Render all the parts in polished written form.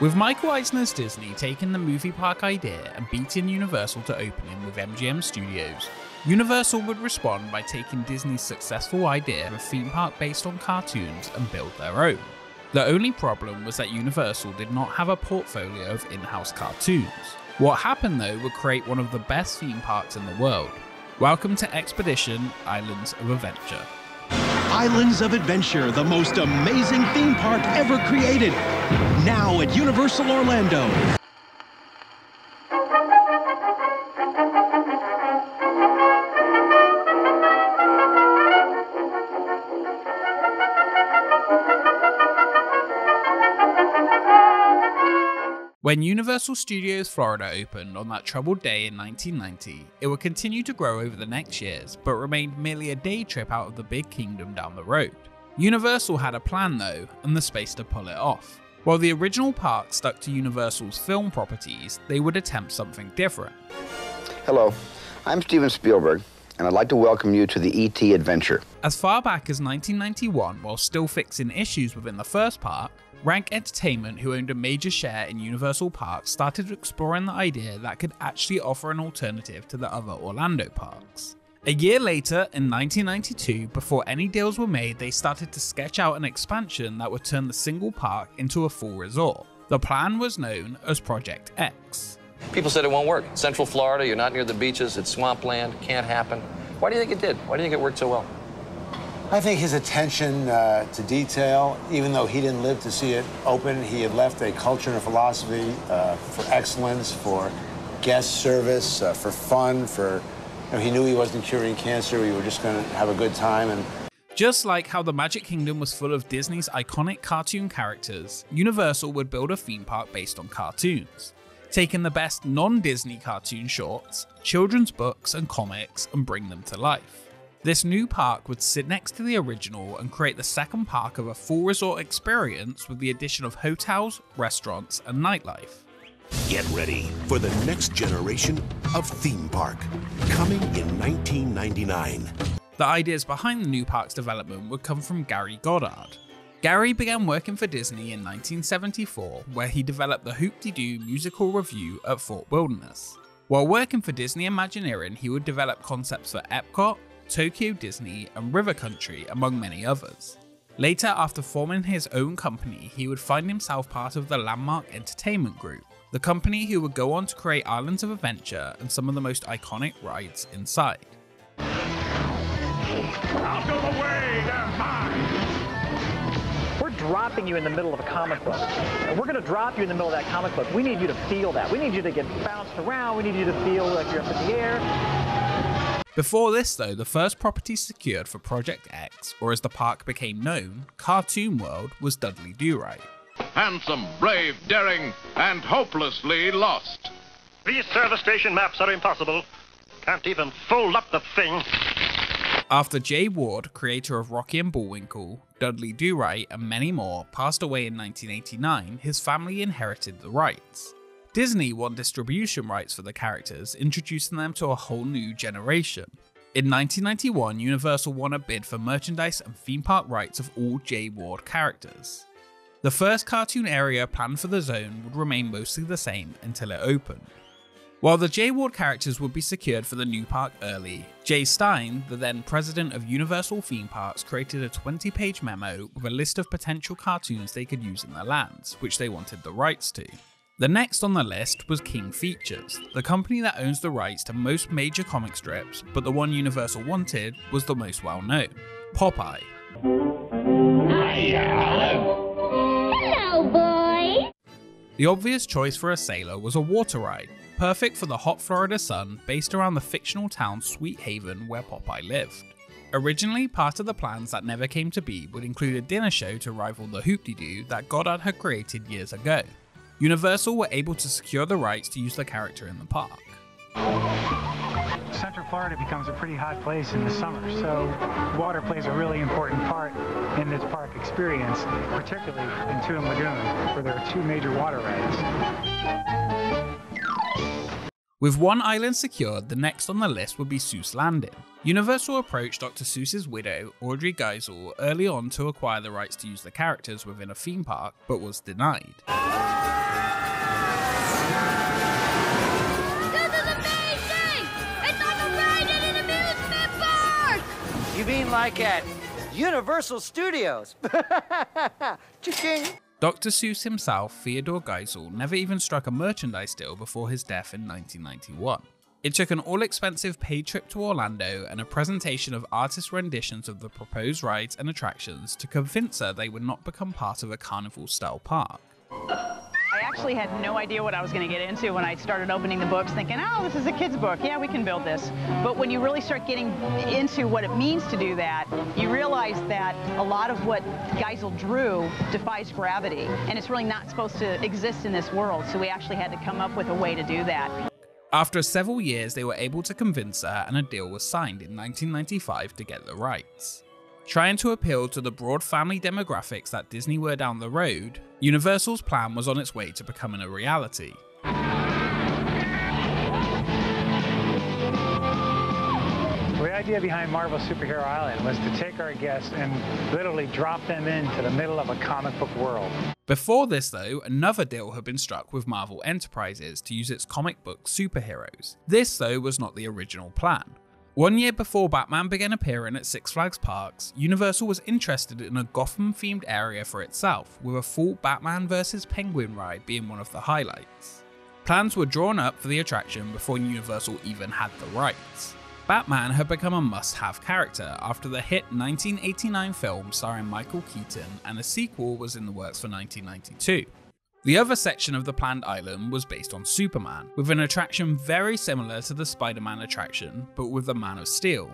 With Michael Eisner's Disney taking the movie park idea and beating Universal to opening with MGM Studios, Universal would respond by taking Disney's successful idea of a theme park based on cartoons and build their own. The only problem was that Universal did not have a portfolio of in-house cartoons. What happened though would create one of the best theme parks in the world. Welcome to Expedition Islands of Adventure. Islands of Adventure, the most amazing theme park ever created. Now at Universal Orlando. When Universal Studios Florida opened on that troubled day in 1990, it would continue to grow over the next years, but remained merely a day trip out of the big kingdom down the road. Universal had a plan though, and the space to pull it off. While the original park stuck to Universal's film properties, they would attempt something different. Hello, I'm Steven Spielberg, and I'd like to welcome you to the E.T. Adventure. As far back as 1991, while still fixing issues within the first park, Rank Entertainment, who owned a major share in Universal Parks, started exploring the idea that could actually offer an alternative to the other Orlando parks. A year later, in 1992, before any deals were made, they started to sketch out an expansion that would turn the single park into a full resort. The plan was known as Project X. People said it won't work. Central Florida, you're not near the beaches, it's swampland, can't happen. Why do you think it did? Why do you think it worked so well? I think his attention to detail, even though he didn't live to see it open, he had left a culture and a philosophy for excellence, for guest service, for fun, for, he knew he wasn't curing cancer, we were just going to have a good time. And just like how the Magic Kingdom was full of Disney's iconic cartoon characters, Universal would build a theme park based on cartoons, taking the best non-Disney cartoon shorts, children's books and comics and bring them to life. This new park would sit next to the original and create the second park of a full resort experience with the addition of hotels, restaurants, and nightlife. Get ready for the next generation of theme park, coming in 1999. The ideas behind the new park's development would come from Gary Goddard. Gary began working for Disney in 1974, where he developed the Hoop-De-Doo musical revue at Fort Wilderness. While working for Disney Imagineering, he would develop concepts for Epcot, Tokyo Disney, and River Country, among many others. Later, after forming his own company, he would find himself part of the Landmark Entertainment Group, the company who would go on to create Islands of Adventure and some of the most iconic rides inside. Out of the way, they're mine! We're dropping you in the middle of a comic book, and we're going to drop you in the middle of that comic book. We need you to feel that. We need you to get bounced around. We need you to feel like you're up in the air. Before this though, the first property secured for Project X, or as the park became known, Cartoon World, was Dudley Do-Right. Handsome, brave, daring, and hopelessly lost. These service station maps are impossible. Can't even fold up the thing. After Jay Ward, creator of Rocky and Bullwinkle, Dudley Do-Right, and many more, passed away in 1989, his family inherited the rights. Disney won distribution rights for the characters, introducing them to a whole new generation. In 1991, Universal won a bid for merchandise and theme park rights of all Jay Ward characters. The first cartoon area planned for the zone would remain mostly the same until it opened. While the Jay Ward characters would be secured for the new park early, Jay Stein, the then president of Universal Theme Parks, created a 20-page memo with a list of potential cartoons they could use in their lands, which they wanted the rights to. The next on the list was King Features, the company that owns the rights to most major comic strips, but the one Universal wanted was the most well-known, Popeye. Hello, boy! The obvious choice for a sailor was a water ride, perfect for the hot Florida sun, based around the fictional town Sweet Haven where Popeye lived. Originally, part of the plans that never came to be would include a dinner show to rival the Hoop-De-Doo that Goddard had created years ago. Universal were able to secure the rights to use the character in the park. Central Florida becomes a pretty hot place in the summer, so water plays a really important part in this park experience, particularly in Toon Lagoon, where there are two major water rides. With one island secured, the next on the list would be Seuss Landing. Universal approached Dr. Seuss's widow, Audrey Geisel, early on to acquire the rights to use the characters within a theme park, but was denied. like at Universal Studios. Cha-ching. Dr. Seuss himself, Theodore Geisel, never even struck a merchandise deal before his death in 1991. It took an all-expensive paid trip to Orlando and a presentation of artist renditions of the proposed rides and attractions to convince her they would not become part of a carnival-style park. I actually had no idea what I was going to get into when I started opening the books, thinking, oh, this is a kid's book. Yeah, we can build this. But when you really start getting into what it means to do that, you realize that a lot of what Geisel drew defies gravity, and it's really not supposed to exist in this world, so we actually had to come up with a way to do that. After several years, they were able to convince her, and a deal was signed in 1995 to get the rights. Trying to appeal to the broad family demographics that Disney were down the road, Universal's plan was on its way to becoming a reality. The idea behind Marvel Superhero Island was to take our guests and literally drop them into the middle of a comic book world. Before this though, another deal had been struck with Marvel Enterprises to use its comic book superheroes. This though was not the original plan. 1 year before Batman began appearing at Six Flags Parks, Universal was interested in a Gotham-themed area for itself, with a full Batman vs. Penguin ride being one of the highlights. Plans were drawn up for the attraction before Universal even had the rights. Batman had become a must-have character after the hit 1989 film starring Michael Keaton, and a sequel was in the works for 1992. The other section of the planned island was based on Superman, with an attraction very similar to the Spider-Man attraction, but with the Man of Steel.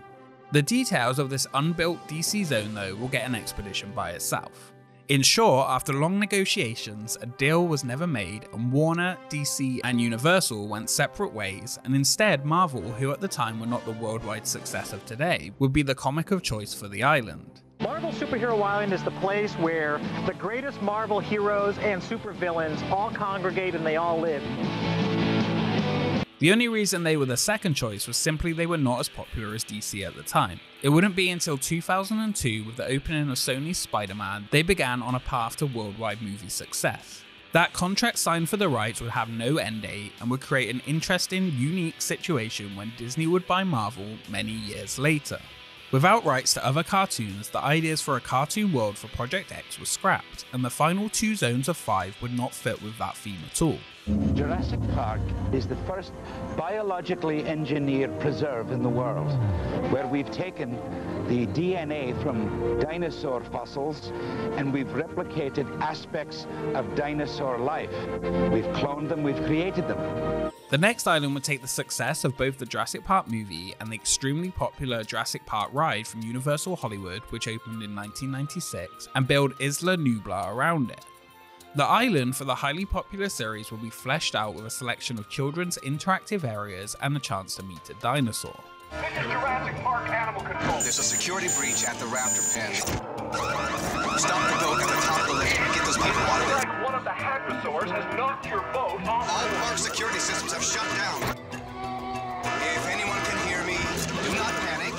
The details of this unbuilt DC zone though will get an expedition by itself. In short, after long negotiations, a deal was never made, and Warner, DC, and Universal went separate ways, and instead Marvel, who at the time were not the worldwide success of today, would be the comic of choice for the island. Marvel Superhero Island is the place where the greatest Marvel heroes and supervillains all congregate and they all live. The only reason they were the second choice was simply they were not as popular as DC at the time. It wouldn't be until 2002, with the opening of Sony's Spider-Man, they began on a path to worldwide movie success. That contract signed for the rights would have no end date and would create an interesting, unique situation when Disney would buy Marvel many years later. Without rights to other cartoons, the ideas for a cartoon world for Project X were scrapped, and the final 2 zones of 5 would not fit with that theme at all. Jurassic Park is the first biologically engineered preserve in the world, where we've taken the DNA from dinosaur fossils and we've replicated aspects of dinosaur life. We've cloned them, we've created them. The next island would take the success of both the Jurassic Park movie and the extremely popular Jurassic Park ride from Universal Hollywood, which opened in 1996, and build Isla Nublar around it. The island for the highly popular series will be fleshed out with a selection of children's interactive areas and a chance to meet a dinosaur. This is Jurassic Park Animal Control. There's a security breach at the raptor pen. Stop the boat at the top of the lake and get those people out of there. Like one of the hadrosaurs has knocked your boat off. All park security systems have shut down. If anyone can hear me, do not panic.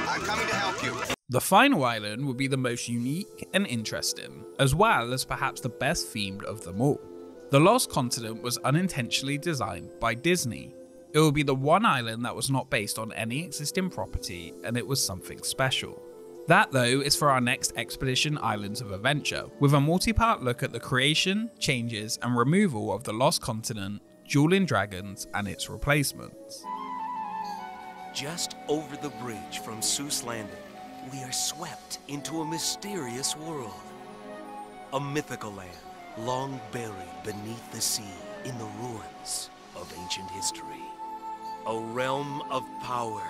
I'm coming to help you. The final island would be the most unique and interesting, as well as perhaps the best themed of them all. The Lost Continent was unintentionally designed by Disney. It will be the one island that was not based on any existing property, and it was something special. That though is for our next expedition, Islands of Adventure, with a multi-part look at the creation, changes, and removal of the Lost Continent, dueling dragons, and its replacements. Just over the bridge from Seuss Landing, we are swept into a mysterious world. A mythical land, long buried beneath the sea in the ruins of ancient history. A realm of power,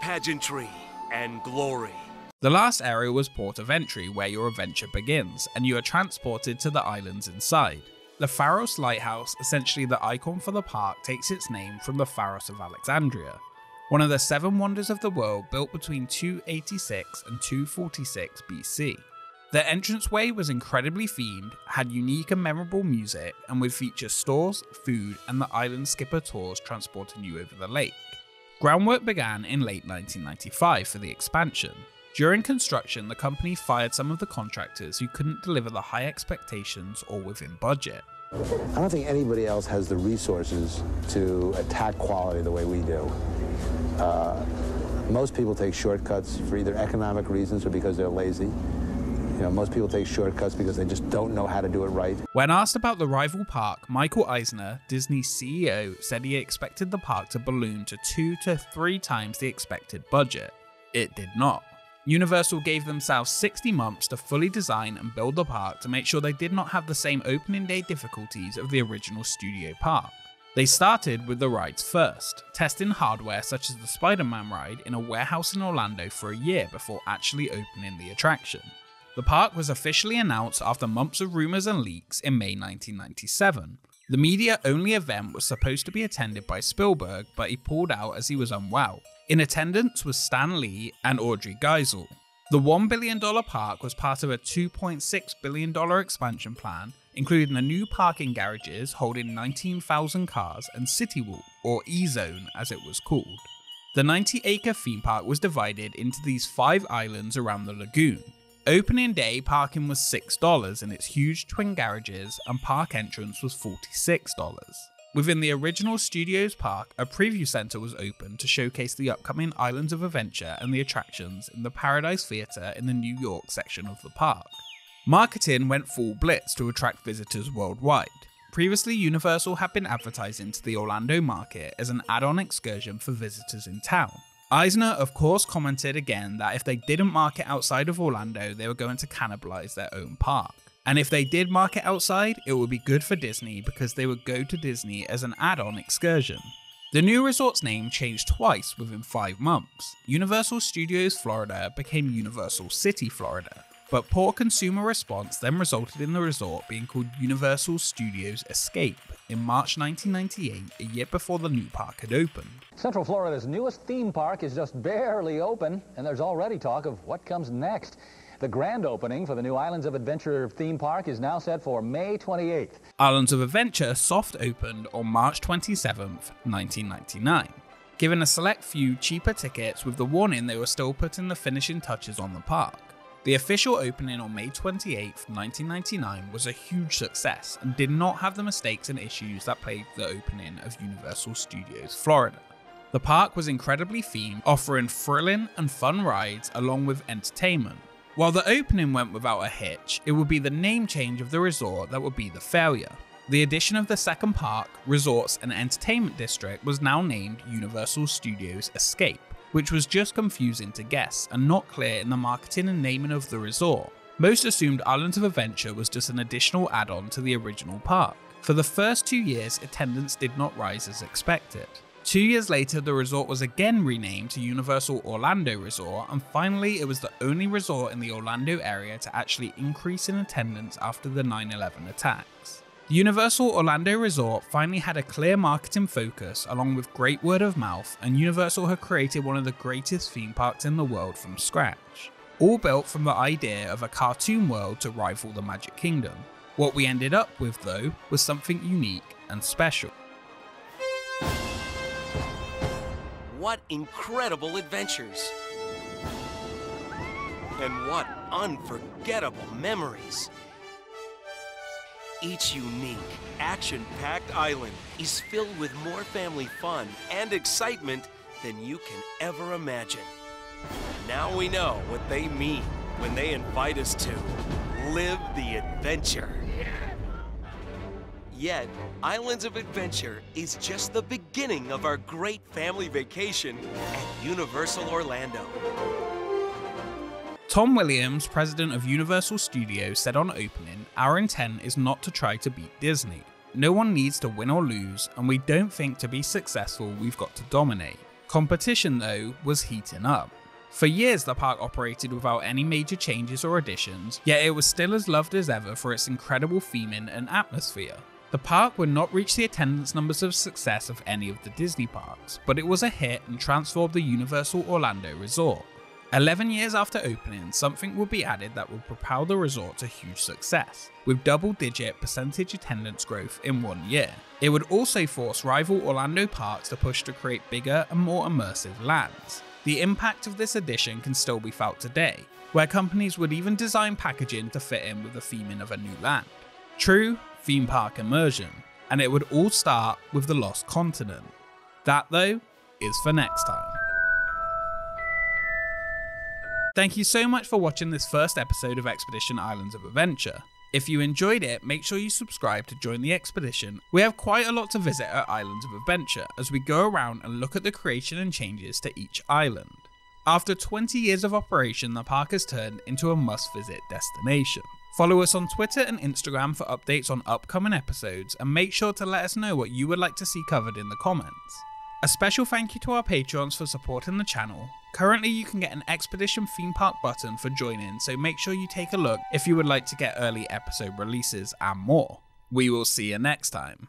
pageantry, and glory. The last area was Port of Entry, where your adventure begins, and you are transported to the islands inside. The Pharos Lighthouse, essentially the icon for the park, takes its name from the Pharos of Alexandria, one of the 7 wonders of the world built between 286 and 246 BC. The entranceway was incredibly themed, had unique and memorable music, and would feature stores, food, and the island skipper tours transporting you over the lake. Groundwork began in late 1995 for the expansion. During construction, the company fired some of the contractors who couldn't deliver the high expectations or within budget. I don't think anybody else has the resources to attack quality the way we do. Most people take shortcuts for either economic reasons or because they're lazy. You know, most people take shortcuts because they just don't know how to do it right. When asked about the rival park, Michael Eisner, Disney's CEO, said he expected the park to balloon to 2 to 3 times the expected budget. It did not. Universal gave themselves 60 months to fully design and build the park to make sure they did not have the same opening day difficulties of the original studio park. They started with the rides first, testing hardware such as the Spider-Man ride in a warehouse in Orlando for a year before actually opening the attraction. The park was officially announced after months of rumors and leaks in May 1997. The media-only event was supposed to be attended by Spielberg, but he pulled out as he was unwell. In attendance was Stan Lee and Audrey Geisel. The $1 billion park was part of a $2.6 billion expansion plan, including the new parking garages holding 19,000 cars and City Walk, or E-Zone as it was called. The 90-acre theme park was divided into these 5 islands around the lagoon. Opening day parking was $6 in its huge twin garages, and park entrance was $46. Within the original Studios park, a preview center was opened to showcase the upcoming Islands of Adventure and the attractions in the Paradise Theater in the New York section of the park. Marketing went full blitz to attract visitors worldwide. Previously, Universal had been advertising to the Orlando market as an add-on excursion for visitors in town. Eisner, of course, commented again that if they didn't market outside of Orlando, they were going to cannibalize their own park. And if they did market outside, it would be good for Disney because they would go to Disney as an add-on excursion. The new resort's name changed twice within 5 months. Universal Studios Florida became Universal City Florida, but poor consumer response then resulted in the resort being called Universal Studios Escape in March 1998, a year before the new park had opened. Central Florida's newest theme park is just barely open, and there's already talk of what comes next. The grand opening for the new Islands of Adventure theme park is now set for May 28th. Islands of Adventure soft opened on March 27th, 1999, giving a select few cheaper tickets with the warning they were still putting the finishing touches on the park. The official opening on May 28, 1999 was a huge success and did not have the mistakes and issues that plagued the opening of Universal Studios Florida. The park was incredibly themed, offering thrilling and fun rides along with entertainment. While the opening went without a hitch, it would be the name change of the resort that would be the failure. The addition of the second park, resorts and entertainment district was now named Universal Studios Escape, which was just confusing to guests and not clear in the marketing and naming of the resort. Most assumed Islands of Adventure was just an additional add-on to the original park. For the first 2 years, attendance did not rise as expected. 2 years later, the resort was again renamed to Universal Orlando Resort, and finally it was the only resort in the Orlando area to actually increase in attendance after the 9/11 attacks. The Universal Orlando Resort finally had a clear marketing focus along with great word of mouth, and Universal had created one of the greatest theme parks in the world from scratch. All built from the idea of a cartoon world to rival the Magic Kingdom. What we ended up with though was something unique and special. What incredible adventures! And what unforgettable memories! Each unique, action-packed island is filled with more family fun and excitement than you can ever imagine. Now we know what they mean when they invite us to live the adventure. Yet, Islands of Adventure is just the beginning of our great family vacation at Universal Orlando. Tom Williams, president of Universal Studios, said on opening, "Our intent is not to try to beat Disney. No one needs to win or lose, and we don't think to be successful we've got to dominate. Competition, though, was heating up. For years, the park operated without any major changes or additions, yet it was still as loved as ever for its incredible theming and atmosphere. The park would not reach the attendance numbers of success of any of the Disney parks, but it was a hit and transformed the Universal Orlando Resort. 11 years after opening, something would be added that would propel the resort to huge success, with double-digit percentage attendance growth in 1 year. It would also force rival Orlando parks to push to create bigger and more immersive lands. The impact of this addition can still be felt today, where companies would even design packaging to fit in with the theming of a new land. True theme park immersion, and it would all start with the Lost Continent. That, though, is for next time. Thank you so much for watching this first episode of Expedition Islands of Adventure. If you enjoyed it, make sure you subscribe to join the expedition. We have quite a lot to visit at Islands of Adventure as we go around and look at the creation and changes to each island. After 20 years of operation, the park has turned into a must-visit destination. Follow us on Twitter and Instagram for updates on upcoming episodes, and make sure to let us know what you would like to see covered in the comments. A special thank you to our Patreons for supporting the channel. Currently you can get an Expedition Theme Park button for joining, so make sure you take a look if you would like to get early episode releases and more. We will see you next time.